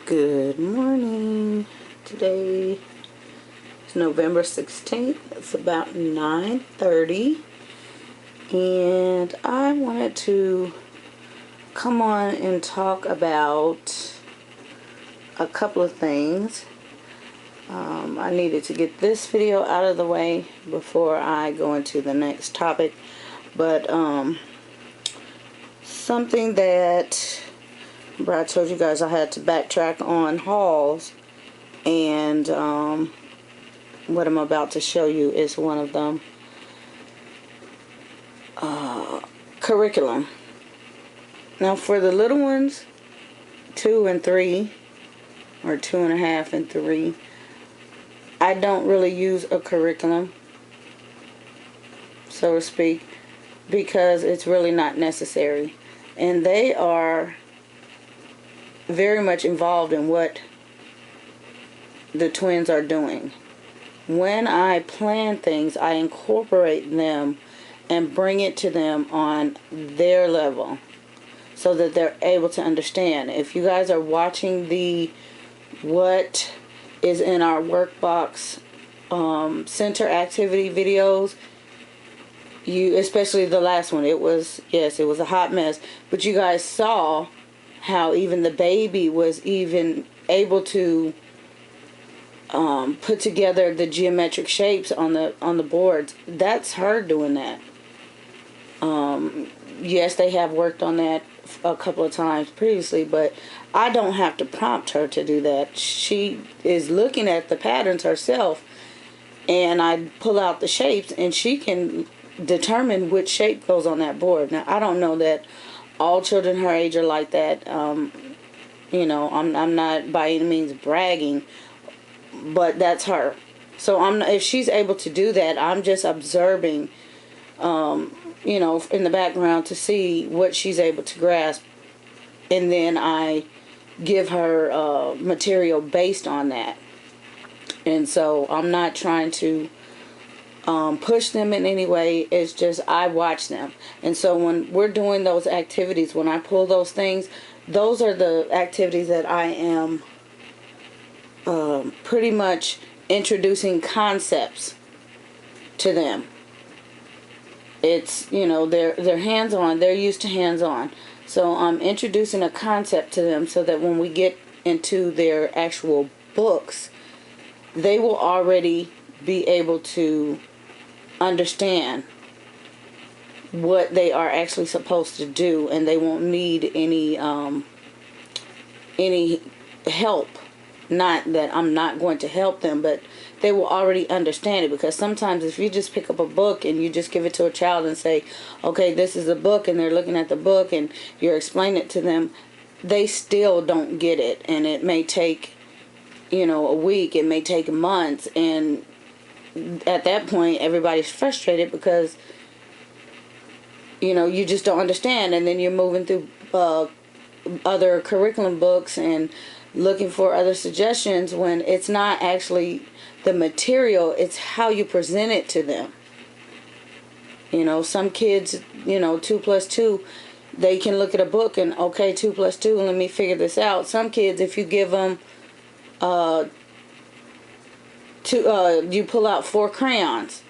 Good morning. Today is November 16th. It's about 9:30, and I wanted to come on and talk about a couple of things. I needed to get this video out of the way before I go into the next topic, but something that I told you guys I had to backtrack on hauls, and what I'm about to show you is one of them. Curriculum. Now for the little ones, 2 and 3, or 2.5 and 3, I don't really use a curriculum, so to speak, because it's really not necessary. And they are very much involved in what the twins are doing. When I plan things, I incorporate them and bring it to them on their level so that they're able to understand. If you guys are watching the what is in our workbox center activity videos, especially the last one, it was a hot mess, but you guys saw how even the baby was even able to put together the geometric shapes on the boards. That's her doing that. Yes, they have worked on that a couple of times previously, but I don't have to prompt her to do that. She is looking at the patterns herself, and I pull out the shapes, and she can determine which shape goes on that board. Now, I don't know that all children her age are like that. You know, I'm not by any means bragging, but that's her. So if she's able to do that, I'm just observing, you know, in the background to see what she's able to grasp, and then I give her material based on that. And so I'm not trying to push them in any way. It's just I watch them. And so when we're doing those activities, when I pull those things, those are the activities that I am pretty much introducing concepts to them. It's, you know, they're hands-on. They're used to hands-on. So I'm introducing a concept to them so that when we get into their actual books, they will already be able to understand what they are actually supposed to do, and they won't need any help. Not that I'm not going to help them, but they will already understand it. Because sometimes if you just pick up a book and you just give it to a child and say, okay, this is a book, and they're looking at the book and you're explaining it to them, they still don't get it. And it may take, you know, a week, it may take months, and at that point everybody's frustrated because, you know, you just don't understand. And then you're moving through other curriculum books and looking for other suggestions when it's not actually the material, it's how you present it to them. You know, some kids, you know, 2 plus 2, they can look at a book and, okay, 2 plus 2, let me figure this out. Some kids, if you give them you pull out 4 crayons,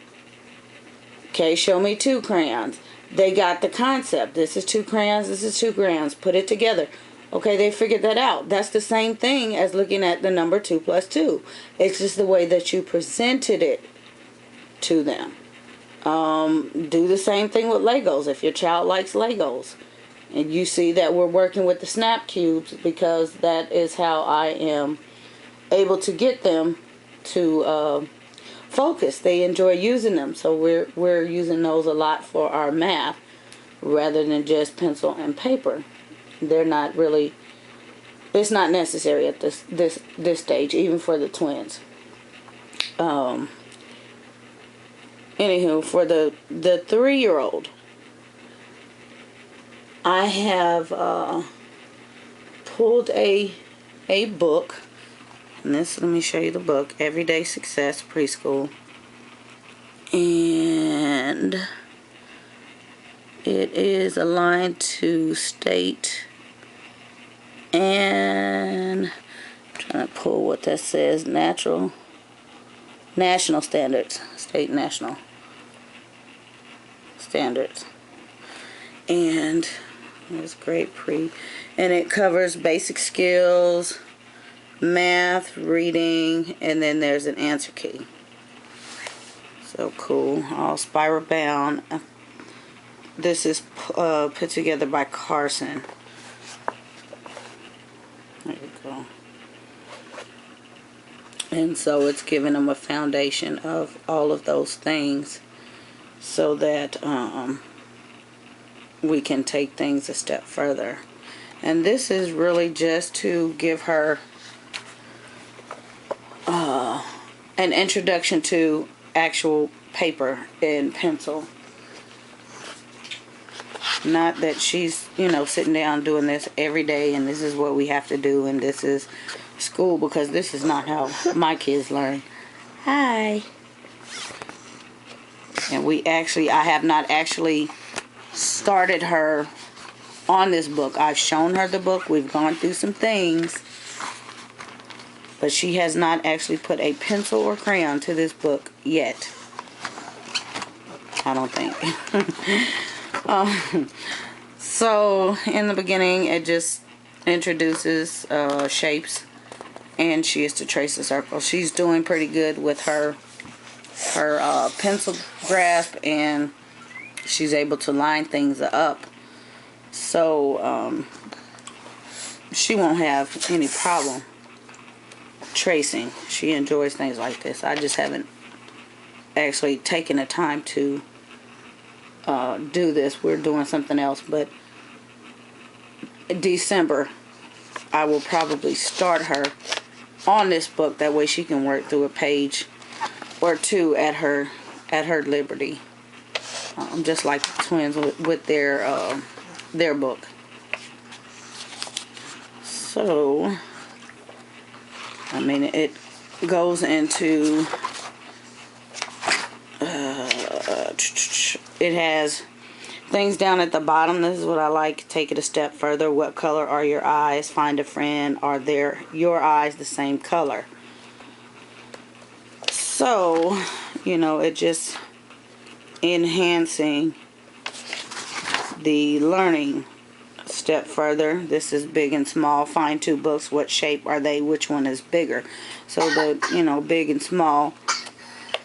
okay, show me 2 crayons. They got the concept. This is 2 crayons, this is 2 crayons, put it together. Okay, they figured that out. That's the same thing as looking at the number 2 plus 2. It's just the way that you presented it to them. Do the same thing with Legos. If your child likes Legos, and you see that we're working with the snap cubes, because that is how I am able to get them to focus. They enjoy using them, so we're using those a lot for our math rather than just pencil and paper. They're not really, it's not necessary at this stage, even for the twins. Anywho, for the 3-year-old, I have pulled a book, and let me show you the book, Everyday Success Preschool, and it is aligned to state and cool what that says. National standards. State national standards. And it's grade pre. And it covers basic skills, math, reading, and then there's an answer key. So cool. All spiral bound. This is put together by Carson. There you go. And so it's giving them a foundation of all of those things so that we can take things a step further. And this is really just to give her an introduction to actual paper and pencil. Not that she's, you know, sitting down doing this every day and this is what we have to do and this is school, because this is not how my kids learn. Hi. And I have not actually started her on this book. I've shown her the book. We've gone through some things. But she has not actually put a pencil or crayon to this book yet. I don't think. So in the beginning it just introduces shapes, and she is to trace a circle. She's doing pretty good with her pencil grasp, and she's able to line things up, so she won't have any problem tracing. She enjoys things like this. I just haven't actually taken the time to do this. We're doing something else, but December I will probably start her on this book. That way she can work through a page or two at her liberty, just like the twins with their book. So I mean, it goes into it has things down at the bottom. This is what I like. Take it a step further. What color are your eyes? Find a friend. Are your eyes the same color? So, you know, it just enhancing the learning a step further. This is big and small. Find two books. What shape are they? Which one is bigger? So the, you know, big and small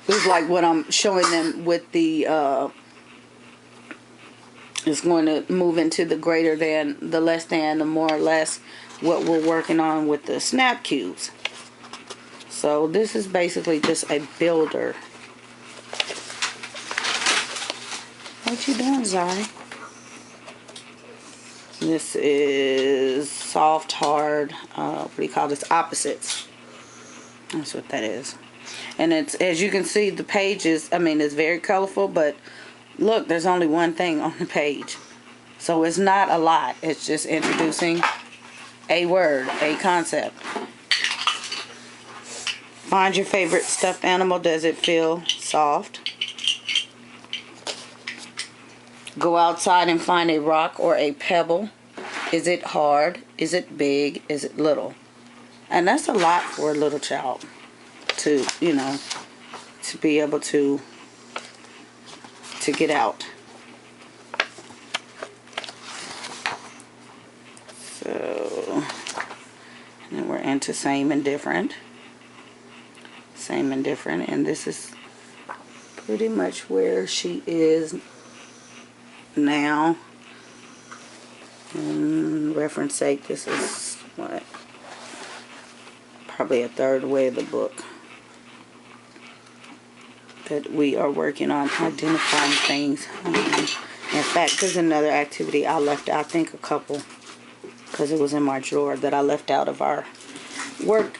is like what I'm showing them with the it's going to move into the greater than, the less than, the more or less, what we're working on with the snap cubes. So this is basically just a builder. What you doing, Zai? This is soft, hard, what do you call this? Opposites. That's what that is. And it's, as you can see, the pages, I mean, it's very colorful, but look, there's only one thing on the page. So it's not a lot. It's just introducing a word, a concept. Find your favorite stuffed animal. Does it feel soft? Go outside and find a rock or a pebble. Is it hard? Is it big? Is it little? And that's a lot for a little child to, you know, to be able to get out. So, and then we're into same and different. Same and different. And this is pretty much where she is now. And reference sake, this is what? Probably a third way of the book that we are working on identifying things. In fact, there's another activity I left out, I think a couple, because it was in my drawer, that I left out of our work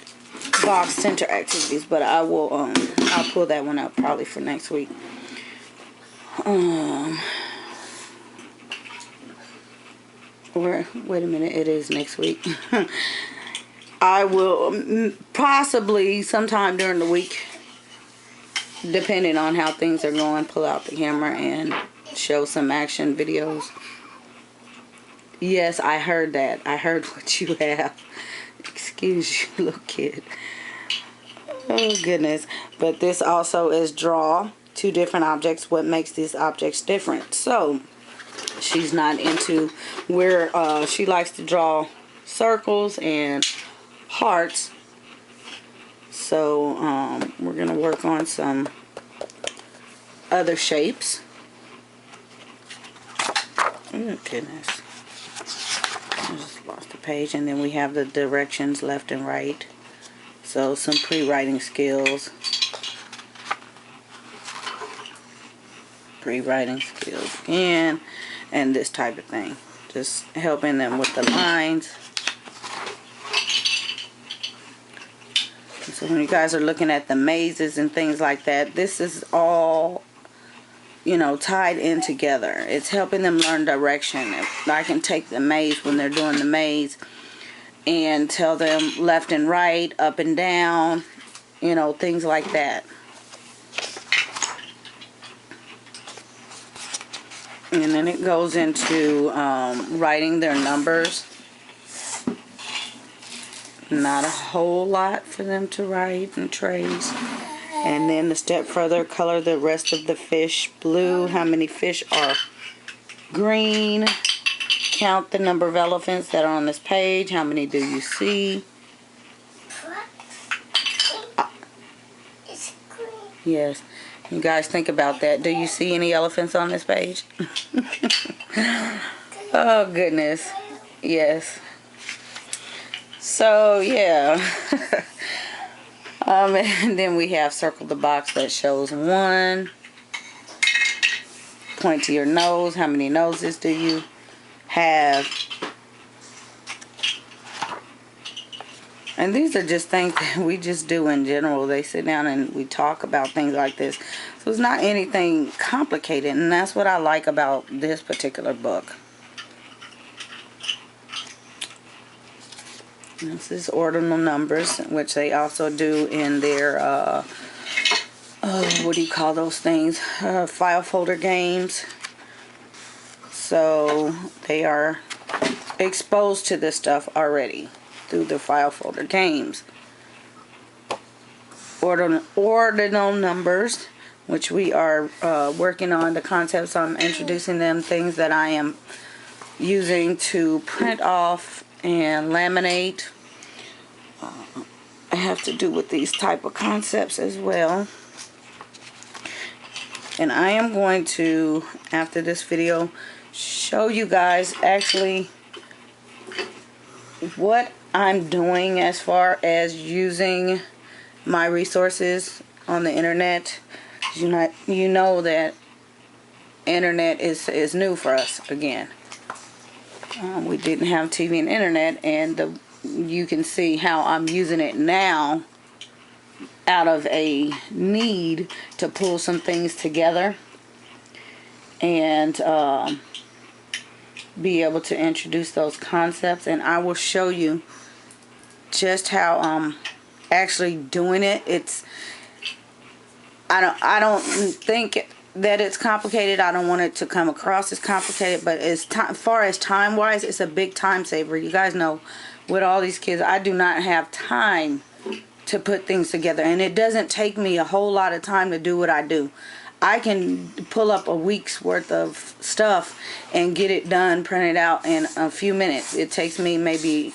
box center activities, but I will I'll pull that one up probably for next week. Wait a minute, it is next week. I will possibly sometime during the week, depending on how things are going, pull out the camera and show some action videos. Yes, I heard that. I heard what you have. Excuse you, little kid. Oh goodness. But this also is draw two different objects. What makes these objects different? So she's not into where she likes to draw circles and hearts. So we're gonna work on some other shapes. Oh goodness. I just lost the page. And then we have the directions left and right. So some pre-writing skills. Pre-writing skills again. And this type of thing. Just helping them with the lines. So when you guys are looking at the mazes and things like that, this is all, you know, tied in together. It's helping them learn direction. I can take the maze when they're doing the maze and tell them left and right, up and down, you know, things like that. And then it goes into writing their numbers. Not a whole lot for them to write and trace. And then a step further, color the rest of the fish blue. How many fish are green? Count the number of elephants that are on this page. How many do you see? It's green. Yes. You guys think about that. Do you see any elephants on this page? Oh, goodness. Yes. So, yeah. And then we have circle the box that shows 1. Point to your nose. How many noses do you have? And these are just things that we just do in general. They sit down and we talk about things like this. So it's not anything complicated. And that's what I like about this particular book. This is ordinal numbers, which they also do in their, what do you call those things? File folder games. So they are exposed to this stuff already through the file folder games. Ordinal numbers, which we are working on the concepts. I'm introducing them, things that I am using to print off and laminate. I have to do with these type of concepts as well. And I am going to, after this video, show you guys actually what I'm doing as far as using my resources on the internet. You know that internet is new for us again. We didn't have TV and internet, and you can see how I'm using it now out of a need to pull some things together and be able to introduce those concepts. And I will show you just how I'm actually doing it. I don't think that it's complicated. I don't want it to come across as complicated, but as far as time wise, it's a big time saver. You guys know, with all these kids, I do not have time to put things together, and it doesn't take me a whole lot of time to do what I do. I can pull up a week's worth of stuff and get it done, printed out in a few minutes. It takes me maybe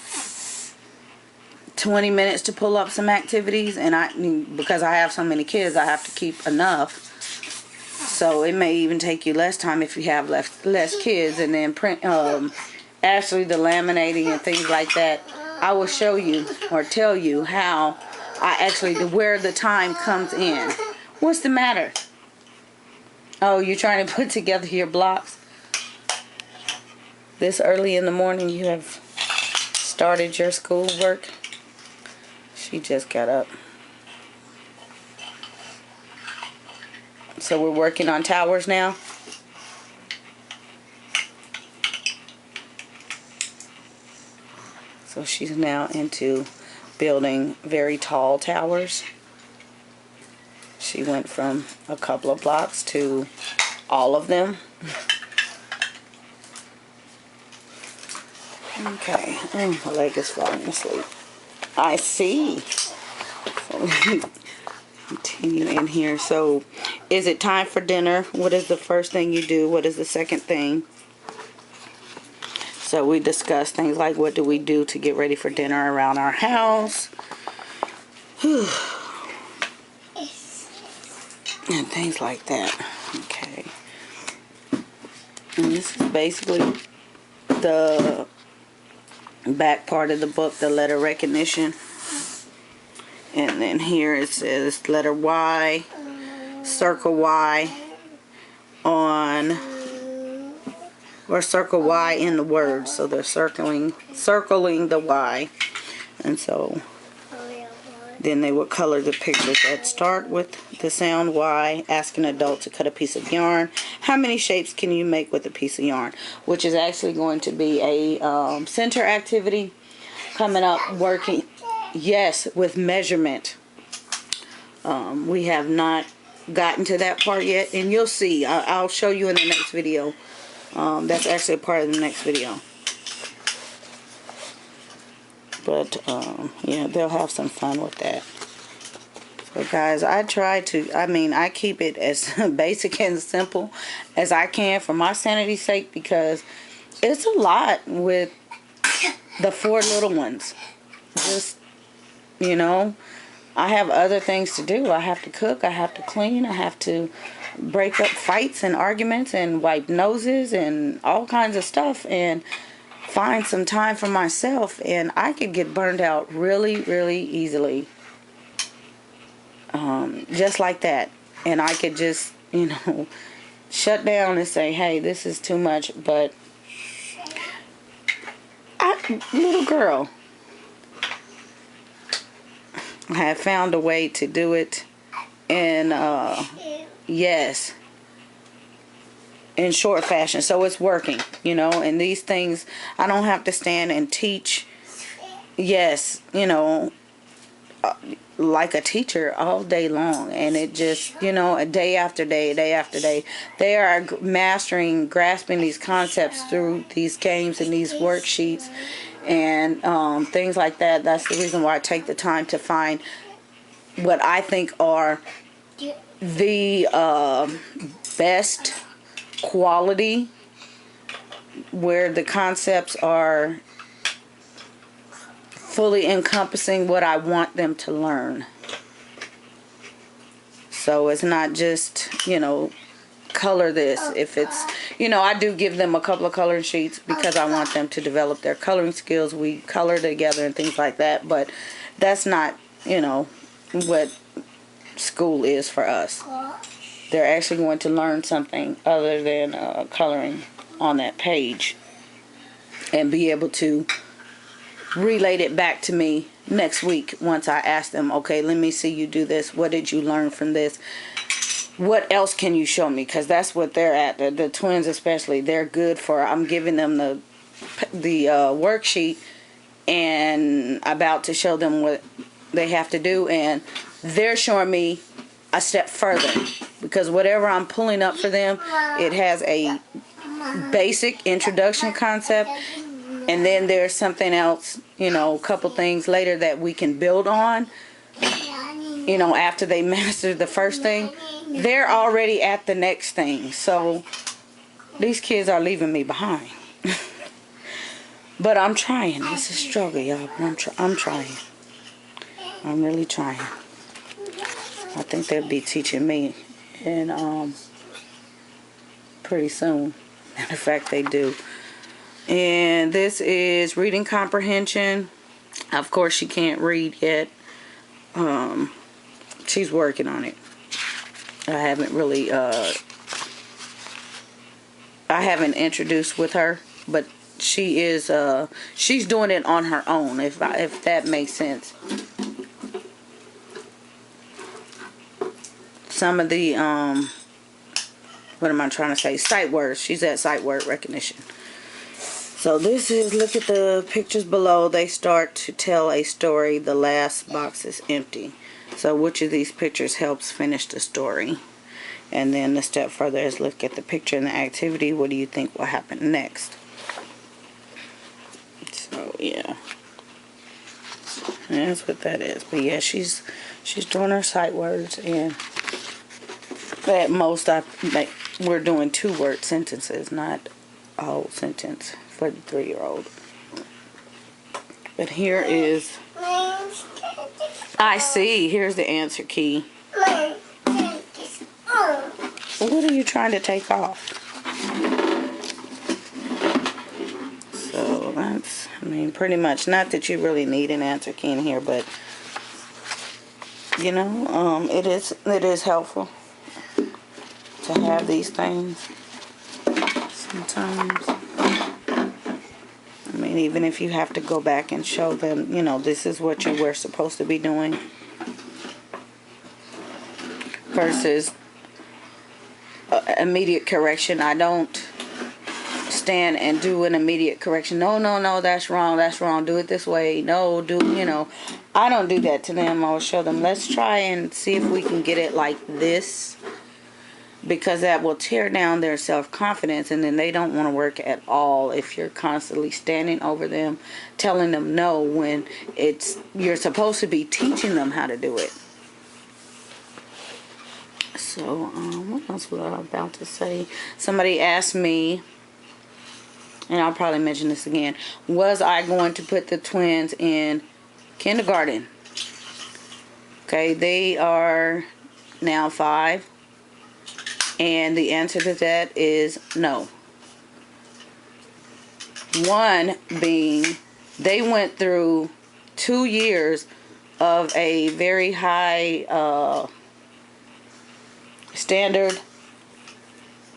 20 minutes to pull up some activities, and because I have so many kids, I have to keep enough. So it may even take you less time if you have less kids. And then print, actually the laminating and things like that, I will show you or tell you how where the time comes in. What's the matter? Oh, you're trying to put together your blocks? This early in the morning you have started your schoolwork? She just got up. So we're working on towers now. So she's now into building very tall towers. She went from a couple of blocks to all of them. Okay. Oh, my leg is falling asleep. I see. So let me continue in here. So, is it time for dinner? What is the first thing you do? What is the second thing? So we discuss things like what do we do to get ready for dinner around our house. And things like that. Okay. And this is basically the back part of the book, the letter recognition. And then here it says letter Y, circle Y on, or circle Y in the word. So they're circling the Y. And so then they would color the pictures that start with the sound Y. Ask an adult to cut a piece of yarn. How many shapes can you make with a piece of yarn? Which is actually going to be a center activity coming up, working, yes, with measurement. We have not gotten to that part yet, and you'll see. I'll show you in the next video. That's actually a part of the next video. But, yeah, they'll have some fun with that. So, guys, I keep it as basic and simple as I can for my sanity's sake, because it's a lot with the 4 little ones. Just, you know, I have other things to do. I have to cook, I have to clean, I have to break up fights and arguments and wipe noses and all kinds of stuff, and find some time for myself, and I could get burned out really, really easily. Just like that. And I could just, you know, shut down and say, hey, this is too much. But little girl, I have found a way to do it. And yes, in short fashion. So it's working, you know. And these things, I don't have to stand and teach, yes, you know, like a teacher all day long. And it just, you know, day after day, they are mastering, grasping these concepts through these games and these worksheets and things like that. That's the reason why I take the time to find what I think are the best quality, where the concepts are fully encompassing what I want them to learn. So it's not just, you know, color this. If it's, you know, I do give them a couple of coloring sheets because I want them to develop their coloring skills. We color together and things like that, but that's not, you know, what school is for us. They're actually going to learn something other than coloring on that page, and be able to relate it back to me next week once I ask them, okay, let me see you do this. What did you learn from this? What else can you show me? Because that's what they're at. The twins especially, they're good for, I'm giving them the worksheet and about to show them what they have to do, and they're showing me a step further, because whatever I'm pulling up for them, it has a basic introduction concept, and then there's something else, you know, a couple things later that we can build on. You know, after they master the first thing, they're already at the next thing. So these kids are leaving me behind. But I'm trying. It's a struggle, y'all. But I'm trying. I'm really trying. I think they'll be teaching me, and pretty soon. Matter of fact, they do. And this is reading comprehension. Of course, she can't read yet. She's working on it. I haven't really, I haven't introduced with her, but she is, she's doing it on her own, if that makes sense. Some of the, what am I trying to say? Sight words. She's at sight word recognition. So this is, look at the pictures below. They start to tell a story. The last box is empty. So which of these pictures helps finish the story? And then the step further is look at the picture and the activity. What do you think will happen next? So yeah. That's what that is. But yeah, she's doing her sight words, and at most we're doing 2-word sentences, not a whole sentence for the 3-year-old. But here is, I see, here's the answer key. What are you trying to take off? So that's, I mean, pretty much, not that you really need an answer key in here, but you know, it is helpful to have these things sometimes. I mean, even if you have to go back and show them, you know, this is what you were supposed to be doing, versus immediate correction. I don't stand and do an immediate correction. No, that's wrong, do it this way. No, you know, I don't do that to them. I'll show them, let's try and see if we can get it like this, because that will tear down their self-confidence, and then they don't want to work at all if you're constantly standing over them telling them no, when you're supposed to be teaching them how to do it. So what else was I about to say? Somebody asked me, and I'll probably mention this again, was I going to put the twins in kindergarten? Okay, they are now 5. And the answer to that is no. One being, they went through 2 years of a very high standard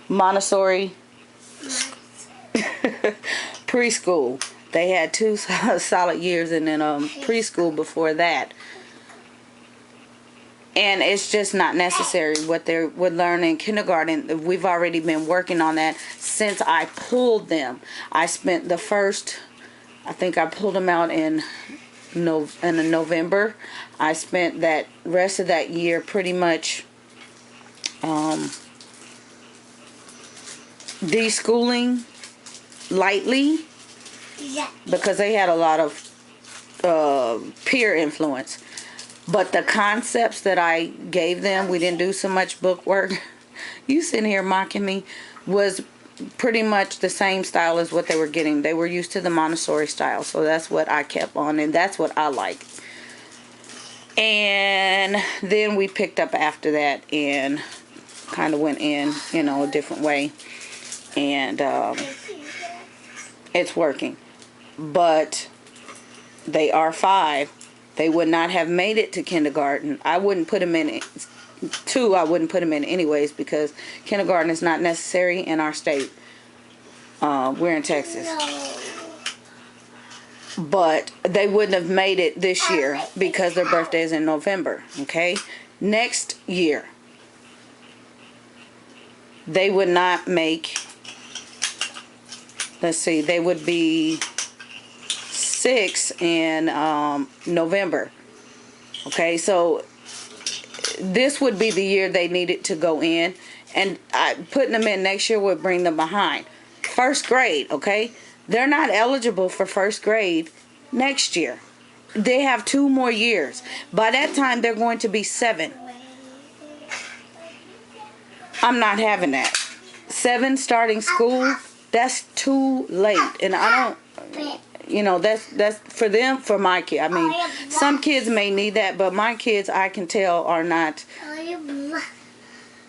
Montessori preschool. They had 2 solid years, and then preschool before that. And it's just not necessary what they would learn in kindergarten. We've already been working on that since I pulled them. I spent the first, I think I pulled them out in November. I spent that rest of that year pretty much deschooling lightly, because they had a lot of peer influence. But the concepts that I gave them, we didn't do so much book work. You sitting here mocking me, was pretty much the same style as what they were getting. They were used to the Montessori style, so that's what I kept on, and that's what I like. And then we picked up after that and kind of went in, you know, a different way. And it's working. But they are 5. They would not have made it to kindergarten. I wouldn't put them in it. 2, I wouldn't put them in anyways, because kindergarten is not necessary in our state. We're in Texas. But they wouldn't have made it this year because their birthday is in November. Okay? Next year, they would not make, let's see, they would be 6 in November. Okay, so this would be the year they needed to go in, and putting them in next year would bring them behind. 1st grade, okay? They're not eligible for 1st grade next year. They have 2 more years. By that time, they're going to be 7. I'm not having that. 7 starting school, that's too late. And I don't, you know, that's for them, for my kid. I mean, some kids may need that, but my kids, I can tell, are not,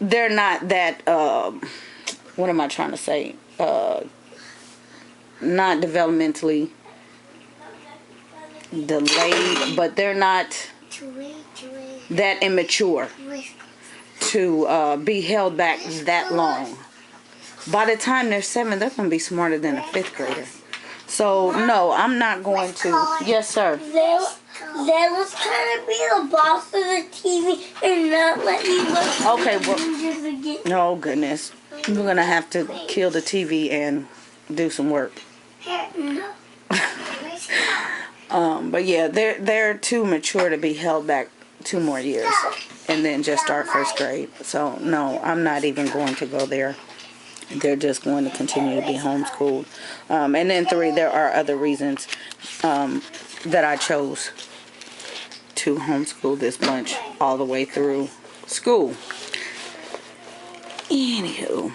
they're not that, what am I trying to say? Not developmentally delayed, but they're not that immature to be held back that long. By the time they're 7, they're going to be smarter than a 5th grader. So, no, I'm not going to. Yes, sir. They was trying to be the boss of the TV and not let me look. Okay, well, oh, goodness. We're going to have to kill the TV and do some work. No. But yeah, they're too mature to be held back 2 more years and then just start 1st grade. So, no, I'm not even going to go there. They're just going to continue to be homeschooled. And then 3, there are other reasons that I chose to homeschool this bunch all the way through school. Anywho,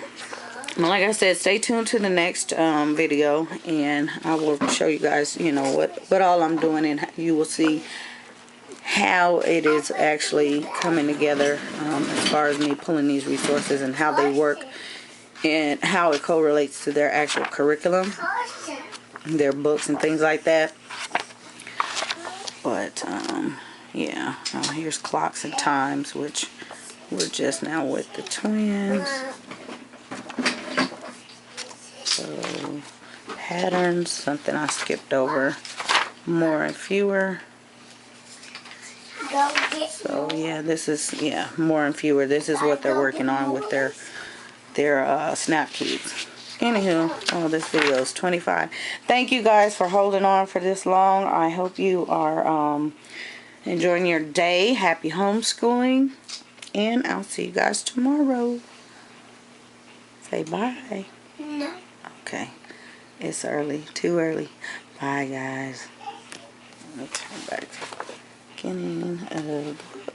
like I said, stay tuned to the next video, and I will show you guys, you know, what all I'm doing, and you will see how it is actually coming together as far as me pulling these resources and how they work and how it correlates to their actual curriculum, their books and things like that. But yeah, here's clocks and times, which we're just now with the twins. So patterns, something I skipped over, more and fewer. So yeah, this is, yeah, more and fewer. This is what they're working on with their snap keys. Anywho, oh, this video is 25. Thank you guys for holding on for this long. I hope you are enjoying your day. Happy homeschooling, and I'll see you guys tomorrow. Say bye. No. Okay, it's early, too early. Bye, guys. Let me turn back to the beginning of